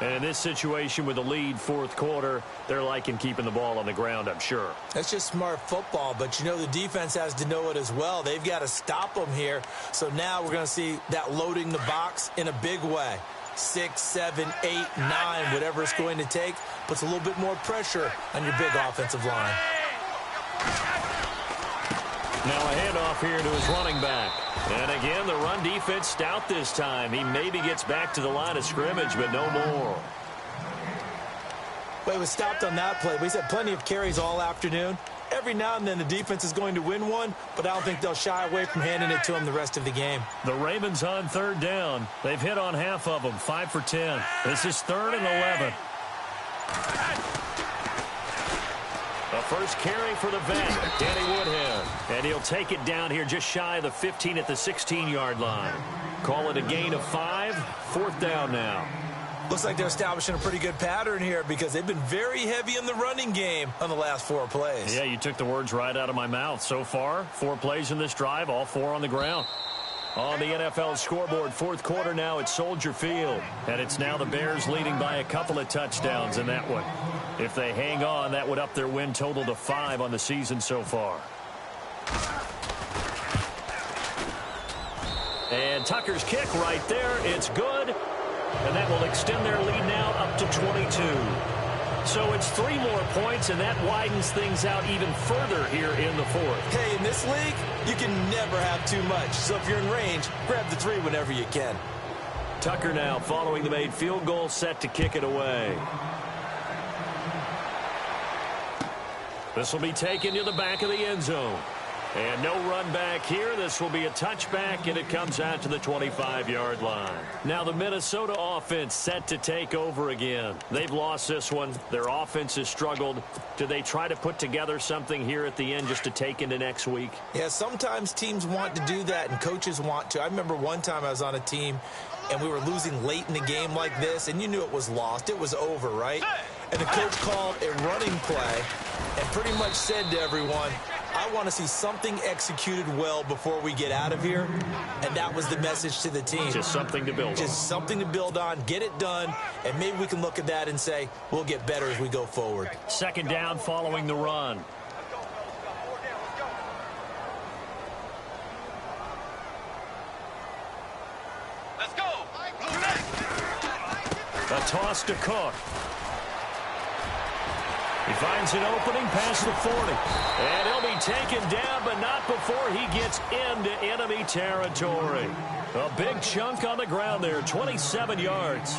And in this situation with the lead 4th quarter, they're liking keeping the ball on the ground, I'm sure. That's just smart football, but you know the defense has to know it as well. They've got to stop them here. So now we're going to see that loading the box in a big way. 6, 7, 8, 9, whatever it's going to take, puts a little bit more pressure on your big offensive line. Now a handoff here to his running back. And again, the run defense stout this time. He maybe gets back to the line of scrimmage, but no more. Well, he was stopped on that play. He's had plenty of carries all afternoon. Every now and then the defense is going to win one, but I don't think they'll shy away from handing it to him the rest of the game. The Ravens on 3rd down. They've hit on half of them, 5 for 10. This is 3rd and 11. The first carry for the vet, Danny Woodhead. And he'll take it down here just shy of the 15 at the 16-yard line. Call it a gain of 5, 4th down now. Looks like they're establishing a pretty good pattern here because they've been very heavy in the running game on the last 4 plays. Yeah, you took the words right out of my mouth. So far, 4 plays in this drive, all 4 on the ground. On the NFL scoreboard, fourth quarter now at Soldier Field. And it's now the Bears leading by a couple of touchdowns in that one. If they hang on, that would up their win total to 5 on the season so far. And Tucker's kick right there. It's good. And that will extend their lead now up to 22. So it's 3 more points, and that widens things out even further here in the fourth. Hey, in this league, you can never have too much. So if you're in range, grab the 3 whenever you can. Tucker now following the made field goal, set to kick it away. This will be taken to the back of the end zone. And no run back here. This will be a touchback, and it comes out to the 25-yard line. Now the Minnesota offense set to take over again. They've lost this one. Their offense has struggled. Do they try to put together something here at the end just to take into next week? Yeah, sometimes teams want to do that, and coaches want to. I remember one time I was on a team, and we were losing late in the game like this, and you knew it was lost. It was over, right? And the coach called a running play and pretty much said to everyone, I want to see something executed well before we get out of here. And that was the message to the team. Just something to build on. Just something to build on, get it done, and maybe we can look at that and say, we'll get better as we go forward. Second down following the run. Let's go. A toss to Cook. He finds an opening past the 40. And he'll be taken down, but not before he gets into enemy territory. A big chunk on the ground there, 27 yards.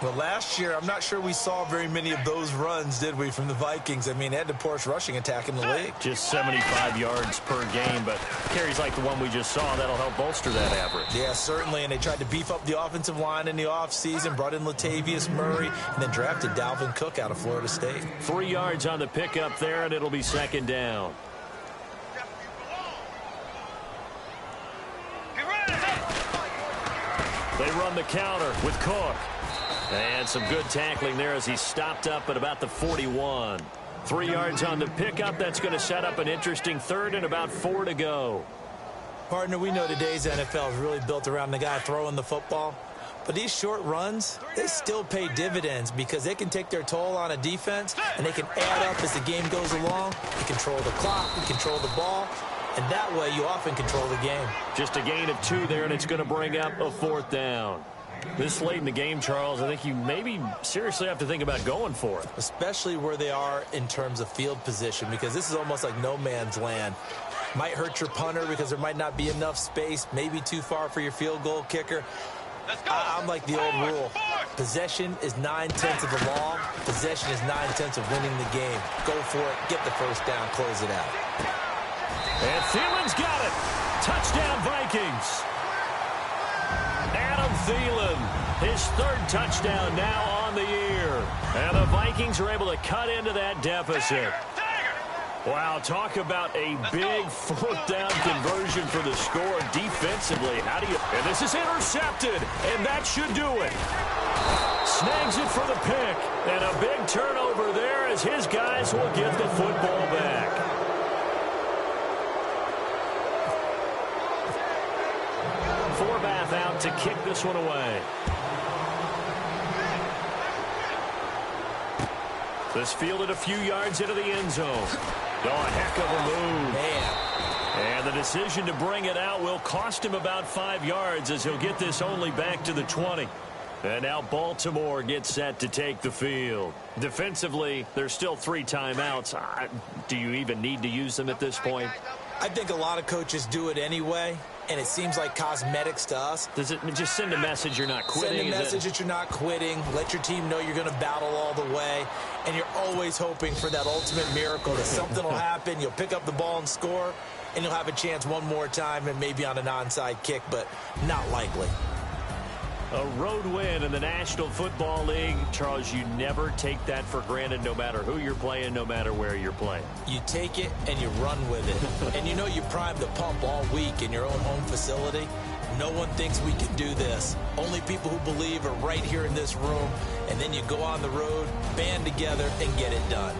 Well, last year, I'm not sure we saw very many of those runs, did we, from the Vikings? I mean, they had the poorest rushing attack in the league. Just 75 yards per game, but carries like the one we just saw, that'll help bolster that average. Yeah, certainly, and they tried to beef up the offensive line in the offseason, brought in Latavius Murray, and then drafted Dalvin Cook out of Florida State. 3 yards on the pickup there, and it'll be second down. They run the counter with Cook. And some good tackling there as he stopped up at about the 41. 3 yards on the pickup. That's going to set up an interesting third and about 4 to go. Partner, we know today's NFL is really built around the guy throwing the football. But these short runs, they still pay dividends because they can take their toll on a defense, and they can add up as the game goes along. You control the clock, you control the ball, and that way you often control the game. Just a gain of 2 there, and it's going to bring up a 4th down. This late in the game, Charles, I think you maybe seriously have to think about going for it. Especially where they are in terms of field position, because this is almost like no man's land. Might hurt your punter because there might not be enough space, maybe too far for your field goal kicker. I'm like the old rule. Possession is 9/10 of the law. Possession is 9/10 of winning the game. Go for it, get the first down, close it out. And Thielen's got it. Touchdown, Vikings. Adam Thielen, his 3rd touchdown now on the year. And the Vikings are able to cut into that deficit. Wow, talk about a big 4th down conversion for the score defensively. How do you... And this is intercepted, and that should do it. Snags it for the pick, and a big turnover there as his guys will get the football back. Forbath out to kick this one away. This fielded a few yards into the end zone. Oh, a heck of a move. Man. And the decision to bring it out will cost him about 5 yards as he'll get this only back to the 20. And now Baltimore gets set to take the field. Defensively, there's still 3 timeouts. Do you even need to use them at this point? I think a lot of coaches do it anyway, and it seems like cosmetics to us. Does it just send a message you're not quitting? Send a message that you're not quitting. Let your team know you're going to battle all the way, and you're always hoping for that ultimate miracle that something will happen. You'll pick up the ball and score, and you'll have a chance one more time and maybe on an onside kick, but not likely. A road win in the National Football League. Charles, you never take that for granted no matter who you're playing, no matter where you're playing. You take it and you run with it. And you know you primed the pump all week in your own home facility. No one thinks we can do this. Only people who believe are right here in this room. And then you go on the road, band together, and get it done.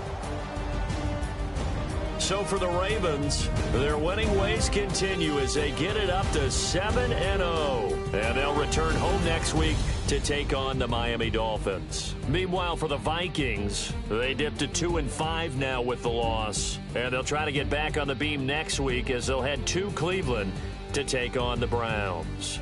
So for the Ravens, their winning ways continue as they get it up to 7-0. And they'll return home next week to take on the Miami Dolphins. Meanwhile, for the Vikings, they dipped to 2-5 now with the loss. And they'll try to get back on the beam next week as they'll head to Cleveland to take on the Browns.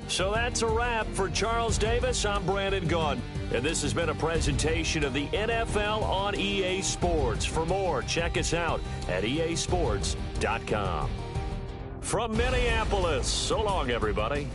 So that's a wrap. For Charles Davis, I'm Brandon Gaudin. And this has been a presentation of the NFL on EA Sports. For more, check us out at easports.com. From Minneapolis, so long, everybody.